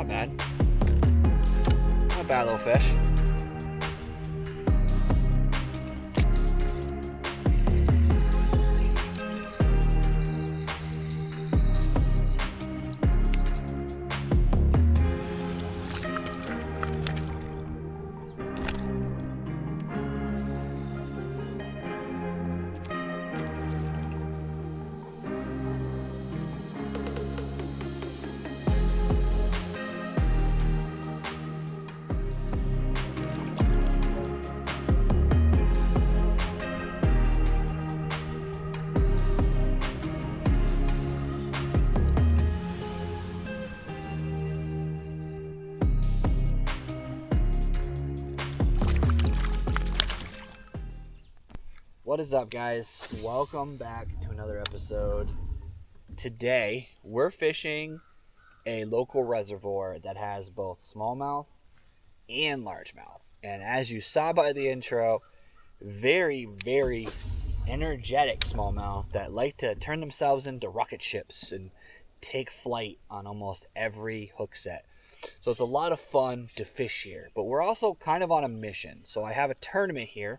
Not bad. Not a bad little fish. What is up, guys? Welcome back to another episode. Today, we're fishing a local reservoir that has both smallmouth and largemouth. And as you saw by the intro, very, very energetic smallmouth that like to turn themselves into rocket ships and take flight on almost every hook set. So it's a lot of fun to fish here, but we're also kind of on a mission. So I have a tournament here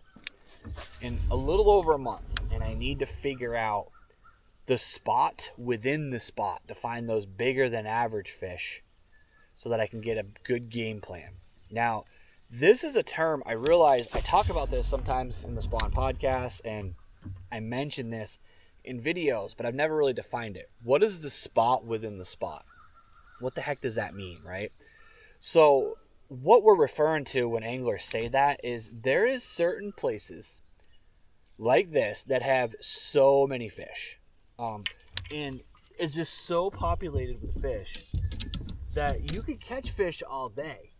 in a little over a month, and I need to figure out the spot within the spot to find those bigger than average fish so that I can get a good game plan. Now, this is a term I realize I talk about this sometimes in the Spawn podcast, and I mention this in videos, but I've never really defined it. What is the spot within the spot? What the heck does that mean, right? So what we're referring to when anglers say that is there is certain places like this that have so many fish. And it's just so populated with fish that you could catch fish all day.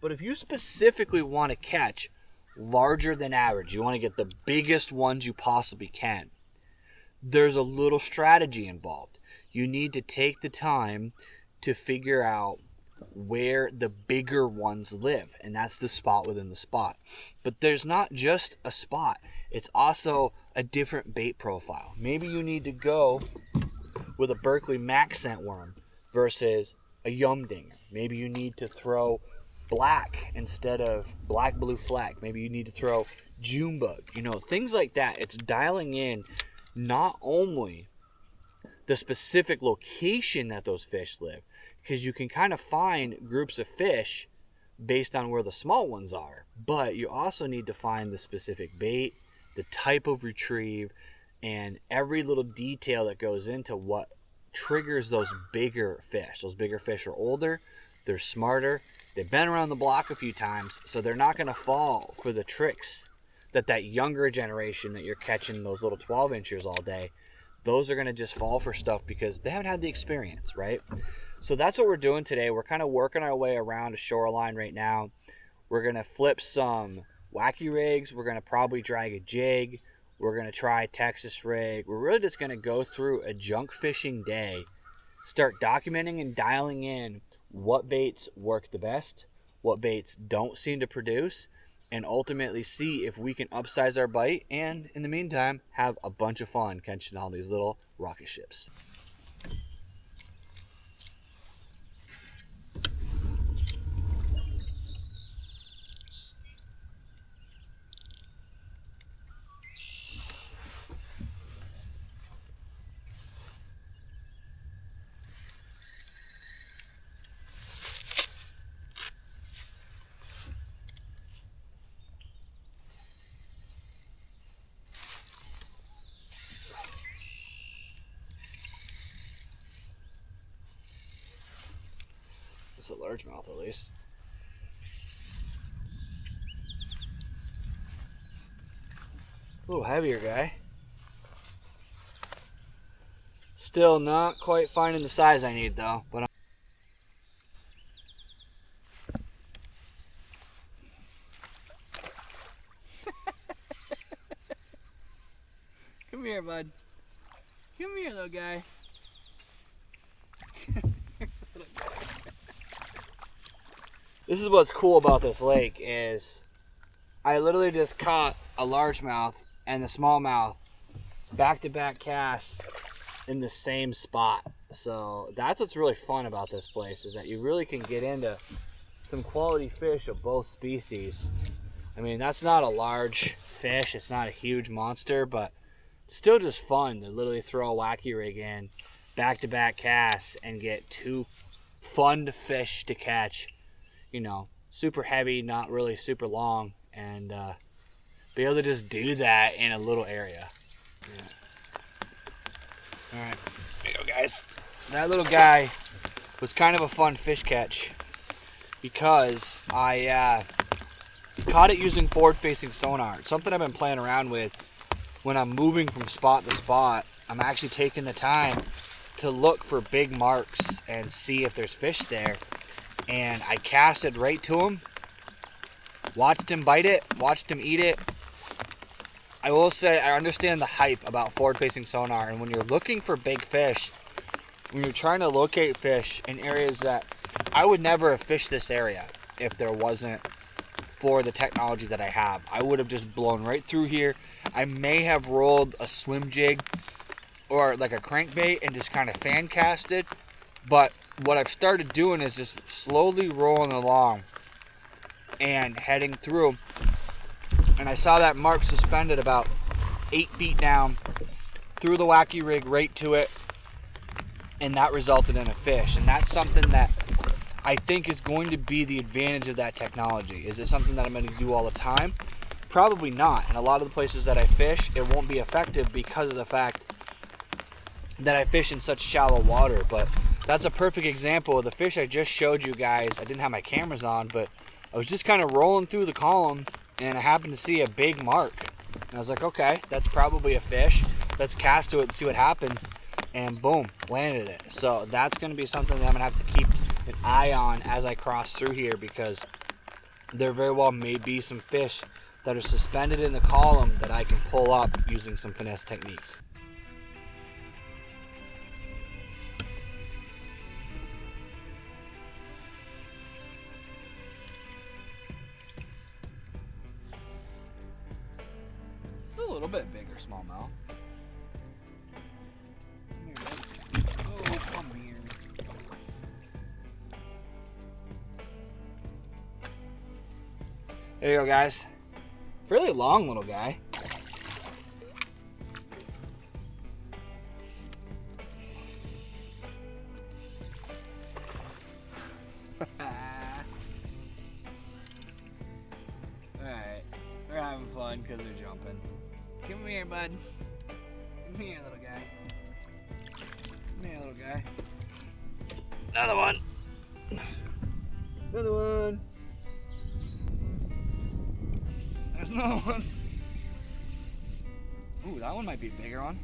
But if you specifically want to catch larger than average, you want to get the biggest ones you possibly can, there's a little strategy involved. You need to take the time to figure out where the bigger ones live, and that's the spot within the spot. But there's not just a spot, it's also a different bait profile. Maybe you need to go with a Berkeley Max scent worm versus a Yum Dinger. Maybe you need to throw black instead of black blue flag. Maybe you need to throw June bug, things like that. It's dialing in not only the specific location that those fish live, because you can kind of find groups of fish based on where the small ones are, but you also need to find the specific bait, the type of retrieve, and every little detail that goes into what triggers those bigger fish. Those bigger fish are older, they're smarter, they've been around the block a few times, so they're not going to fall for the tricks that younger generation that you're catching, those little 12-inchers all day, those are going to just fall for stuff because they haven't had the experience, right? So that's what we're doing today. We're kind of working our way around a shoreline right now. We're going to flip some wacky rigs. We're going to probably drag a jig. We're going to try Texas rig. We're really just going to go through a junk fishing day, start documenting and dialing in what baits work the best, what baits don't seem to produce, and ultimately see if we can upsize our bite and, in the meantime, have a bunch of fun catching all these little rocket ships. It's a largemouth, at least. A little heavier guy. Still not quite finding the size I need, though. But come here, bud. Come here, little guy. This is what's cool about this lake is I literally just caught a largemouth and a smallmouth back-to-back casts in the same spot. So that's what's really fun about this place, is that you really can get into some quality fish of both species. I mean, that's not a large fish. It's not a huge monster, but it's still just fun to literally throw a wacky rig in, back-to-back casts, and get two fun fish to catch. You know, super heavy, not really super long, and be able to just do that in a little area. All right, there you go, guys. That little guy was kind of a fun fish catch because I caught it using forward-facing sonar. It's something I've been playing around with when I'm moving from spot to spot. I'm actually taking the time to look for big marks and see if there's fish there. And I casted right to him, watched him bite it, watched him eat it. I will say I understand the hype about forward-facing sonar, and when you're looking for big fish, when you're trying to locate fish in areas that I would never have fished this area if there wasn't for the technology that I have. I would have just blown right through here. I may have rolled a swim jig or like a crankbait and just kind of fan casted, but what I've started doing is just slowly rolling along and heading through. And I saw that mark suspended about 8 feet down, threw the wacky rig right to it, and that resulted in a fish. And that's something that I think is going to be the advantage of that technology. Is it something that I'm going to do all the time? Probably not. In a lot of the places that I fish, it won't be effective because of the fact that I fish in such shallow water. But that's a perfect example of the fish I just showed you guys. I didn't have my cameras on, but I was just kind of rolling through the column, and I happened to see a big mark. And I was like, okay, that's probably a fish. Let's cast to it and see what happens. And boom, landed it. So that's going to be something that I'm going to have to keep an eye on as I cross through here, because there very well may be some fish that are suspended in the column that I can pull up using some finesse techniques. It's a little bit bigger smallmouth. Come here, buddy. Oh, come here. There you go, guys. Fairly long little guy. Alright, we're having fun because they're jumping. Come here, bud. Come here, little guy. Come here, little guy. Another one. Another one. There's another one. Ooh, that one might be a bigger one.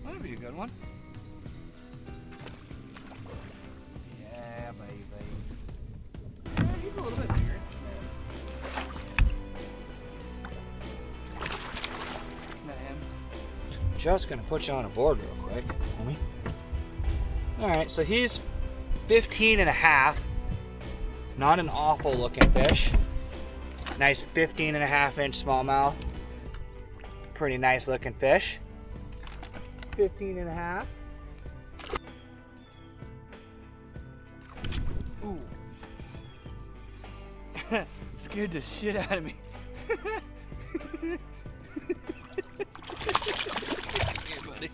That'd be a good one. Yeah, baby. Yeah, he's a little bit bigger. It's not him. Just gonna put you on a board real quick, homie. Alright, so he's 15 and a half. Not an awful looking fish. Nice 15 and a half inch smallmouth. Pretty nice looking fish. 15 and a half. Ooh. Scared the shit out of me. Here, buddy.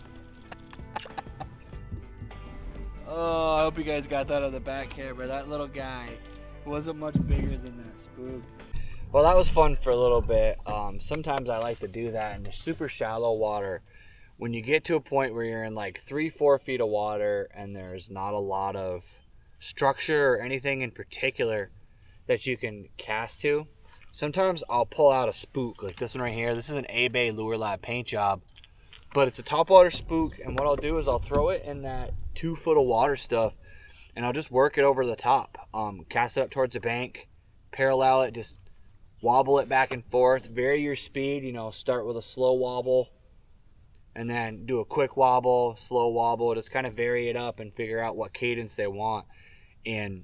Oh, I hope you guys got that on the back camera. That little guy wasn't much bigger than that spook. Well, that was fun for a little bit. Sometimes I like to do that in the super shallow water. When you get to a point where you're in like 3-4 feet of water and there's not a lot of structure or anything in particular that you can cast to, sometimes I'll pull out a spook like this one right here. This is an A-Bay Lure Lab paint job, but it's a topwater spook, and what I'll do is I'll throw it in that 2 foot of water stuff, and I'll just work it over the top. Cast it up towards the bank, parallel it, just wobble it back and forth, vary your speed, you know, start with a slow wobble and then do a quick wobble, slow wobble, just kind of vary it up and figure out what cadence they want. And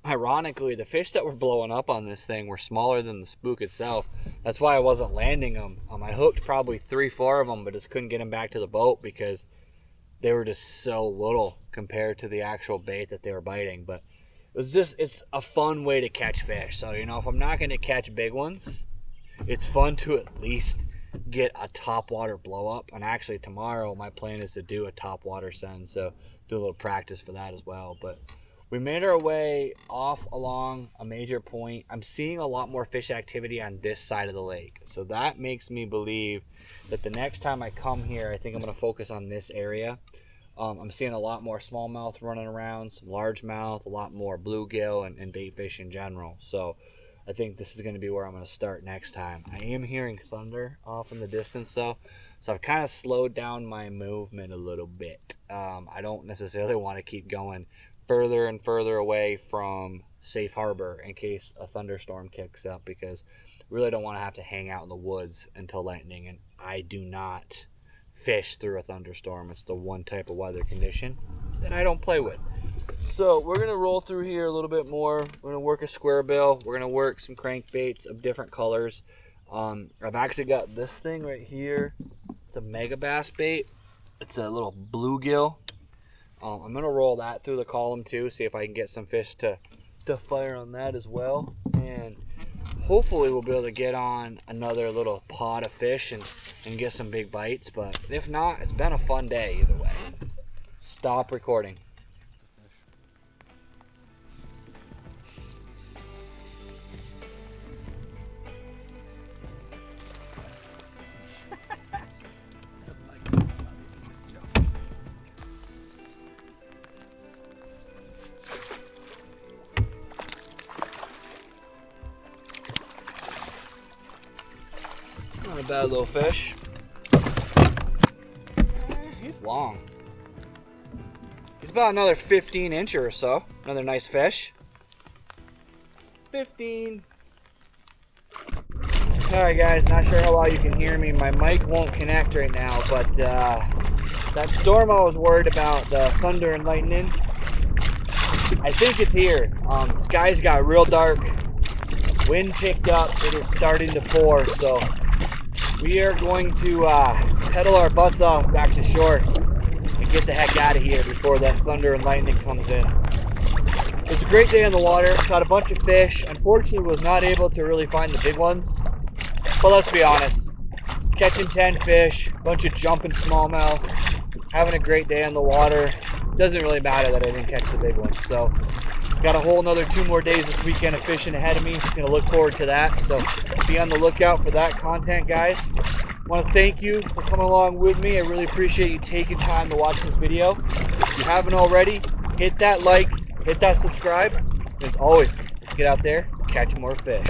ironically, the fish that were blowing up on this thing were smaller than the spook itself. That's why I wasn't landing them. I hooked probably 3-4 of them, but just couldn't get them back to the boat because they were just so little compared to the actual bait that they were biting. But it's a fun way to catch fish. So, you know, if I'm not going to catch big ones, it's fun to at least get a topwater blow up. And actually tomorrow my plan is to do a topwater send, so do a little practice for that as well. But we made our way off along a major point. I'm seeing a lot more fish activity on this side of the lake, so that makes me believe that the next time I come here, I think I'm going to focus on this area. I'm seeing a lot more smallmouth running around, some largemouth, a lot more bluegill and bait fish in general. So I think this is going to be where I'm going to start next time. I am hearing thunder off in the distance though, so I've kind of slowed down my movement a little bit. I don't necessarily want to keep going further and further away from safe harbor in case a thunderstorm kicks up, because we really don't want to have to hang out in the woods until lightning, and I do not fish through a thunderstorm. It's the one type of weather condition that I don't play with. So we're going to roll through here a little bit more. We're going to work a square bill. We're going to work some crankbaits of different colors. I've actually got this thing right here. It's a mega bass bait. It's a little bluegill. I'm going to roll that through the column too, see if I can get some fish to fire on that as well. And hopefully we'll be able to get on another little pod of fish and get some big bites. But if not, it's been a fun day either way. Stop recording. Not a bad little fish. He's long. He's about another 15-incher or so. Another nice fish. 15. Alright guys, not sure how well you can hear me. My mic won't connect right now, but that storm I was worried about, the thunder and lightning, I think it's here. Skies got real dark. Wind picked up. It is starting to pour, so we are going to pedal our butts off back to shore and get the heck out of here before that thunder and lightning comes in. It's a great day on the water. Caught a bunch of fish. Unfortunately, was not able to really find the big ones. But let's be honest, catching 10 fish, a bunch of jumping smallmouth, having a great day on the water. Doesn't really matter that I didn't catch the big ones. So got a whole another 2 more days this weekend of fishing ahead of me. Gonna look forward to that. So be on the lookout for that content, guys. Want to thank you for coming along with me. I really appreciate you taking time to watch this video. If you haven't already, hit that like, hit that subscribe. As always, let's get out there and catch more fish.